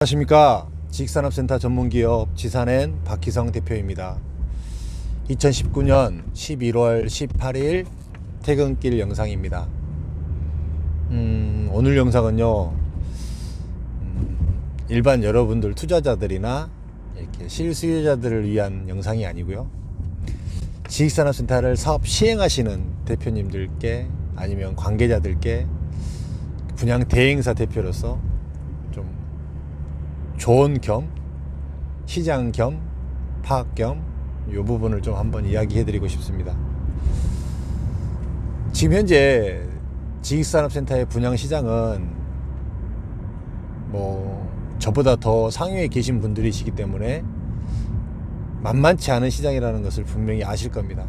안녕하십니까. 지식산업센터 전문기업 지산엔 박희성 대표입니다. 2019년 11월 18일 퇴근길 영상입니다. 오늘 영상은요, 일반 여러분들 투자자들이나 이렇게 실수요자들을 위한 영상이 아니고요, 지식산업센터를 사업 시행하시는 대표님들께 아니면 관계자들께 분양 대행사 대표로서 좀 조언 겸 시장 겸 파악 겸 이 부분을 좀 한번 이야기해 드리고 싶습니다. 지금 현재 지식산업센터의 분양 시장은 저보다 더 상위에 계신 분들이시기 때문에 만만치 않은 시장이라는 것을 분명히 아실 겁니다.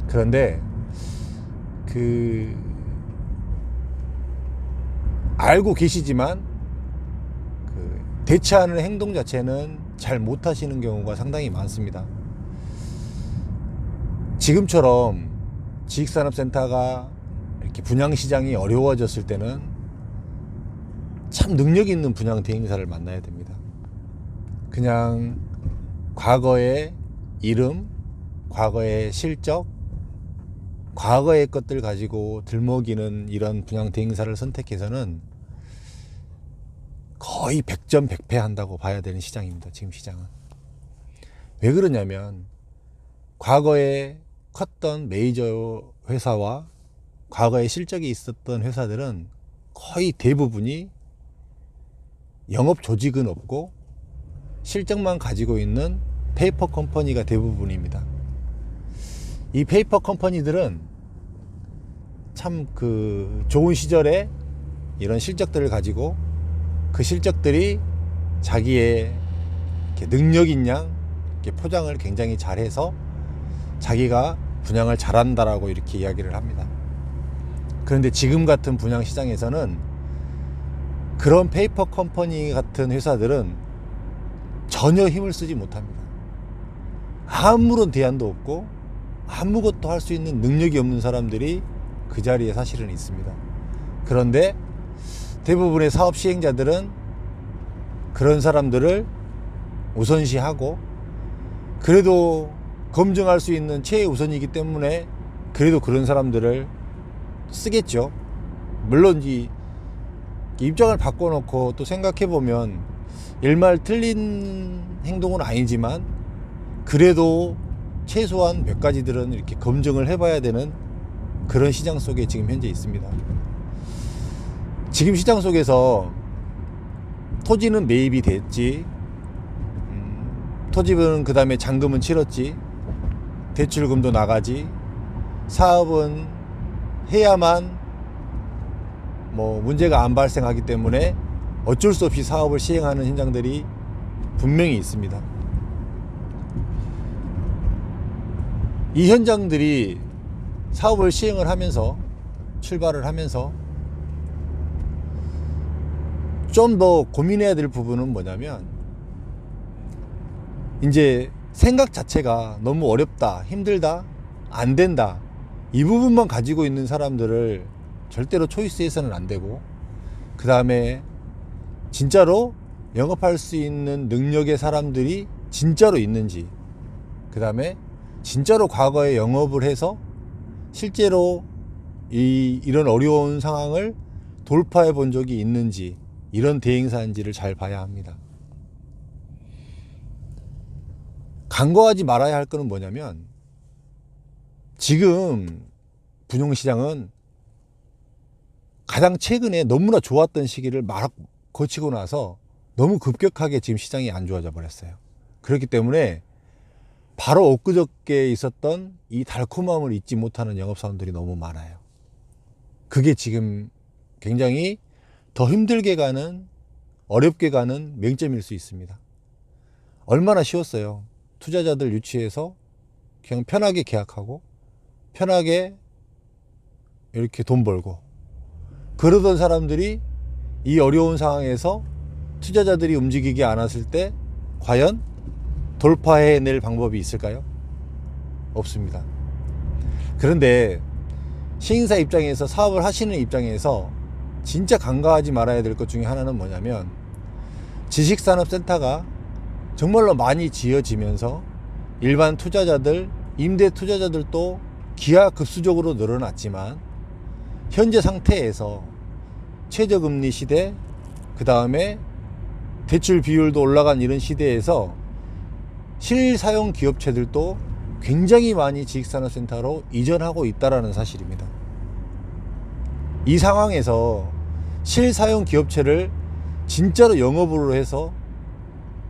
그런데 알고 계시지만 대처하는 행동 자체는 잘 못하시는 경우가 상당히 많습니다. 지금처럼 지식산업센터가 이렇게 분양시장이 어려워졌을 때는 참 능력 있는 분양 대행사를 만나야 됩니다. 그냥 과거의 이름, 과거의 실적, 과거의 것들 가지고 들먹이는 이런 분양 대행사를 선택해서는 거의 100점 100패 한다고 봐야 되는 시장입니다. 지금 시장은. 왜 그러냐면 과거에 컸던 메이저 회사와 과거에 실적이 있었던 회사들은 거의 대부분이 영업 조직은 없고 실적만 가지고 있는 페이퍼 컴퍼니가 대부분입니다. 이 페이퍼 컴퍼니들은 참 좋은 시절에 이런 실적들을 가지고 그 실적들이 자기의 능력인 양 포장을 굉장히 잘해서 자기가 분양을 잘한다라고 이렇게 이야기를 합니다. 그런데 지금 같은 분양 시장에서는 그런 페이퍼 컴퍼니 같은 회사들은 전혀 힘을 쓰지 못합니다. 아무런 대안도 없고 아무것도 할 수 있는 능력이 없는 사람들이 그 자리에 사실은 있습니다. 그런데 대부분의 사업 시행자들은 그런 사람들을 우선시하고 그래도 검증할 수 있는 최우선이기 때문에 그래도 그런 사람들을 쓰겠죠. 물론 입장을 바꿔놓고 또 생각해보면 일말 틀린 행동은 아니지만 그래도 최소한 몇 가지들은 이렇게 검증을 해봐야 되는 그런 시장 속에 지금 현재 있습니다. 지금 시장 속에서 토지는 매입이 됐지, 토지는 그 다음에 잔금은 치렀지, 대출금도 나가지, 사업은 해야만 문제가 안 발생하기 때문에 어쩔 수 없이 사업을 시행하는 현장들이 분명히 있습니다. 이 현장들이 사업을 시행을 하면서 출발을 하면서 좀 더 고민해야 될 부분은 뭐냐면, 이제 생각 자체가 너무 어렵다, 힘들다, 안 된다, 이 부분만 가지고 있는 사람들을 절대로 초이스해서는 안 되고, 그 다음에 진짜로 영업할 수 있는 능력의 사람들이 진짜로 있는지, 그 다음에 진짜로 과거에 영업을 해서 실제로 이런 어려운 상황을 돌파해 본 적이 있는지, 이런 대행사인지를 잘 봐야 합니다. 간과하지 말아야 할 것은 뭐냐면, 지금 분양시장은 가장 최근에 너무나 좋았던 시기를 막 거치고 나서 너무 급격하게 지금 시장이 안 좋아져 버렸어요. 그렇기 때문에 바로 엊그저께 있었던 이 달콤함을 잊지 못하는 영업사원들이 너무 많아요. 그게 지금 굉장히 더 힘들게 가는, 어렵게 가는 맹점일 수 있습니다. 얼마나 쉬웠어요. 투자자들 유치해서 그냥 편하게 계약하고 편하게 이렇게 돈 벌고, 그러던 사람들이 이 어려운 상황에서 투자자들이 움직이지 않았을 때 과연 돌파해낼 방법이 있을까요? 없습니다. 그런데 시행사 입장에서, 사업을 하시는 입장에서 진짜 간과하지 말아야 될 것 중에 하나는 뭐냐면, 지식산업센터가 정말로 많이 지어지면서 일반 투자자들, 임대 투자자들도 기하급수적으로 늘어났지만 현재 상태에서 최저금리 시대, 그 다음에 대출 비율도 올라간 이런 시대에서 실사용 기업체들도 굉장히 많이 지식산업센터로 이전하고 있다는 사실입니다. 이 상황에서 실사용 기업체를 진짜로 영업으로 해서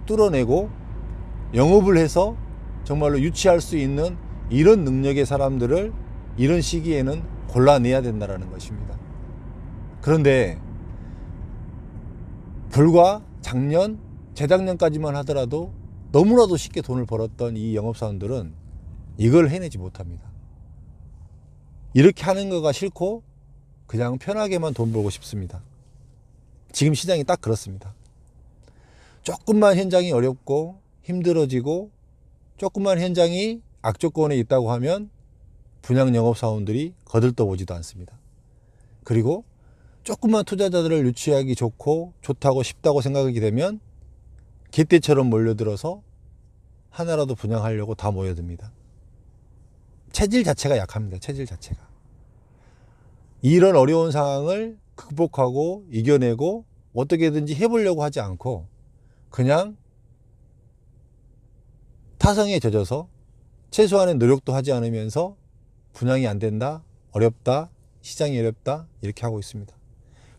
뚫어내고 영업을 해서 정말로 유치할 수 있는 이런 능력의 사람들을 이런 시기에는 골라내야 된다는 것입니다. 그런데 불과 작년, 재작년까지만 하더라도 너무나도 쉽게 돈을 벌었던 이 영업사원들은 이걸 해내지 못합니다. 이렇게 하는 거가 싫고 그냥 편하게만 돈 벌고 싶습니다. 지금 시장이 딱 그렇습니다. 조금만 현장이 어렵고 힘들어지고 조금만 현장이 악조건에 있다고 하면 분양 영업사원들이 거들떠보지도 않습니다. 그리고 조금만 투자자들을 유치하기 좋다고 쉽다고 생각하게 되면 개떼처럼 몰려들어서 하나라도 분양하려고 다 모여듭니다. 체질 자체가 약합니다. 체질 자체가. 이런 어려운 상황을 극복하고 이겨내고 어떻게든지 해보려고 하지 않고 그냥 타성에 젖어서 최소한의 노력도 하지 않으면서 분양이 안 된다, 어렵다, 시장이 어렵다 이렇게 하고 있습니다.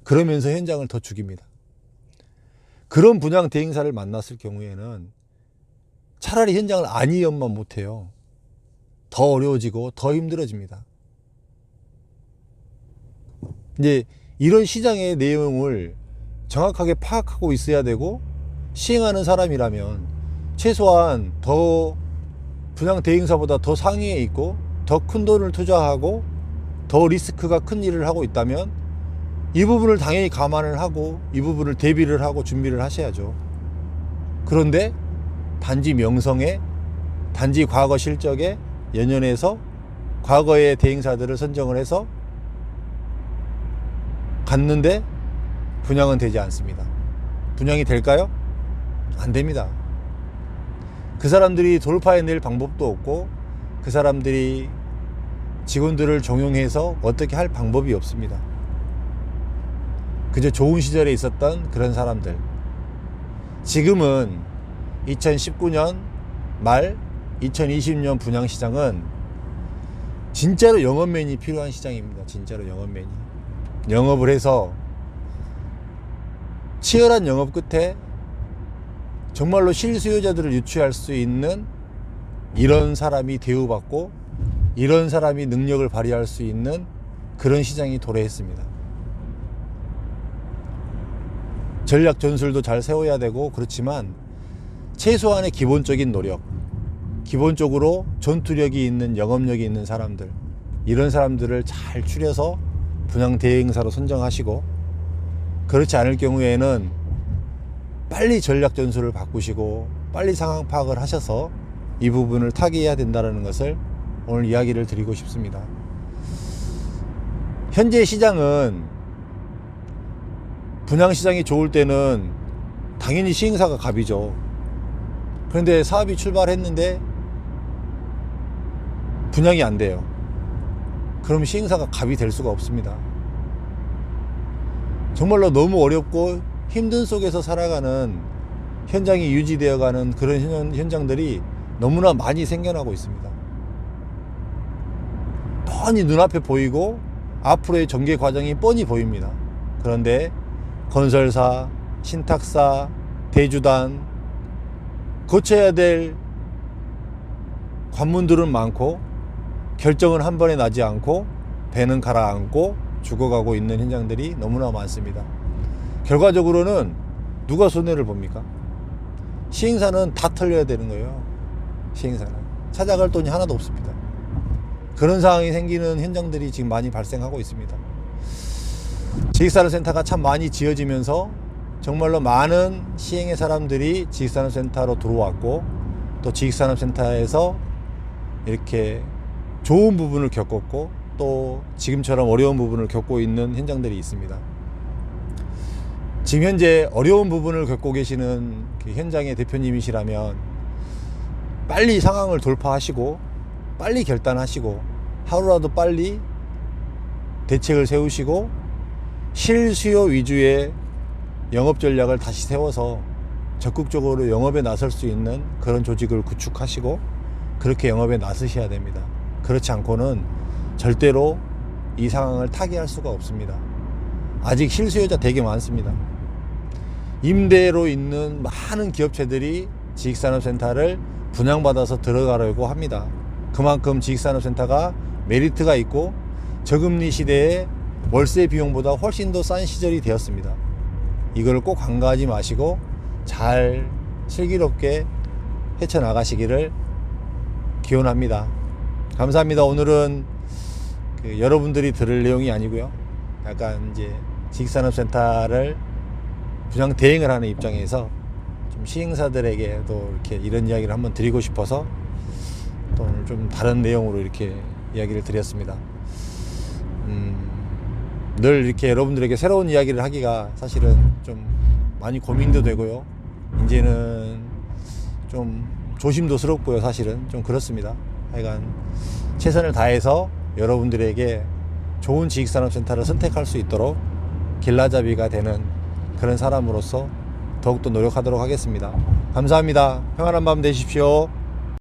그러면서 현장을 더 죽입니다. 그런 분양 대행사를 만났을 경우에는 차라리 현장을 안 이연만 못해요. 더 어려워지고 더 힘들어집니다. 이제 이런 시장의 내용을 정확하게 파악하고 있어야 되고 시행하는 사람이라면 최소한 더 분양 대행사보다 더 상위에 있고 더 큰 돈을 투자하고 더 리스크가 큰 일을 하고 있다면 이 부분을 당연히 감안을 하고 이 부분을 대비를 하고 준비를 하셔야죠. 그런데 단지 명성에 단지 과거 실적에 연연해서 과거의 대행사들을 선정을 해서 갔는데 분양은 되지 않습니다. 분양이 될까요? 안 됩니다. 그 사람들이 돌파해낼 방법도 없고 그 사람들이 직원들을 종용해서 어떻게 할 방법이 없습니다. 그저 좋은 시절에 있었던 그런 사람들. 지금은 2019년 말 2020년 분양시장은 진짜로 영업맨이 필요한 시장입니다. 진짜로 영업맨이. 영업을 해서 치열한 영업 끝에 정말로 실수요자들을 유치할 수 있는 이런 사람이 대우받고 이런 사람이 능력을 발휘할 수 있는 그런 시장이 도래했습니다. 전략 전술도 잘 세워야 되고 그렇지만 최소한의 기본적인 노력, 기본적으로 전투력이 있는 영업력이 있는 사람들, 이런 사람들을 잘 추려서 분양 대행사로 선정하시고 그렇지 않을 경우에는 빨리 전략 전술을 바꾸시고 빨리 상황 파악을 하셔서 이 부분을 타개해야 된다는 것을 오늘 이야기를 드리고 싶습니다. 현재 시장은 분양시장이 좋을 때는 당연히 시행사가 갑이죠. 그런데 사업이 출발했는데 분양이 안 돼요. 그럼 시행사가 갑이 될 수가 없습니다. 정말로 너무 어렵고 힘든 속에서 살아가는 현장이 유지되어가는 그런 현장들이 너무나 많이 생겨나고 있습니다. 뻔히 눈앞에 보이고 앞으로의 전개 과정이 뻔히 보입니다. 그런데 건설사, 신탁사, 대주단 거쳐야 될 관문들은 많고 결정은 한 번에 나지 않고 배는 가라앉고 죽어가고 있는 현장들이 너무나 많습니다. 결과적으로는 누가 손해를 봅니까? 시행사는 다 털려야 되는 거예요. 시행사는 찾아갈 돈이 하나도 없습니다. 그런 상황이 생기는 현장들이 지금 많이 발생하고 있습니다. 지식산업센터가 참 많이 지어지면서 정말로 많은 시행의 사람들이 지식산업센터로 들어왔고 또 지식산업센터에서 이렇게 좋은 부분을 겪었고 또 지금처럼 어려운 부분을 겪고 있는 현장들이 있습니다. 지금 현재 어려운 부분을 겪고 계시는 그 현장의 대표님이시라면 빨리 상황을 돌파하시고 빨리 결단하시고 하루라도 빨리 대책을 세우시고 실수요 위주의 영업 전략을 다시 세워서 적극적으로 영업에 나설 수 있는 그런 조직을 구축하시고 그렇게 영업에 나서셔야 됩니다. 그렇지 않고는 절대로 이 상황을 타개할 수가 없습니다. 아직 실수요자 되게 많습니다. 임대로 있는 많은 기업체들이 지식산업센터를 분양받아서 들어가려고 합니다. 그만큼 지식산업센터가 메리트가 있고 저금리 시대에 월세 비용보다 훨씬 더 싼 시절이 되었습니다. 이걸 꼭 간과하지 마시고 잘 슬기롭게 헤쳐나가시기를 기원합니다. 감사합니다. 오늘은 여러분들이 들을 내용이 아니고요. 약간 이제 지식산업센터를 분양 대행을 하는 입장에서 좀 시행사들에게도 이렇게 이런 이야기를 한번 드리고 싶어서 또 오늘 좀 다른 내용으로 이렇게 이야기를 드렸습니다. 늘 이렇게 여러분들에게 새로운 이야기를 하기가 사실은 좀 많이 고민도 되고요. 이제는 좀 조심도스럽고요. 사실은 좀 그렇습니다. 하여간 최선을 다해서 여러분들에게 좋은 지식산업센터를 선택할 수 있도록 길라잡이가 되는 그런 사람으로서 더욱더 노력하도록 하겠습니다. 감사합니다. 평안한 밤 되십시오.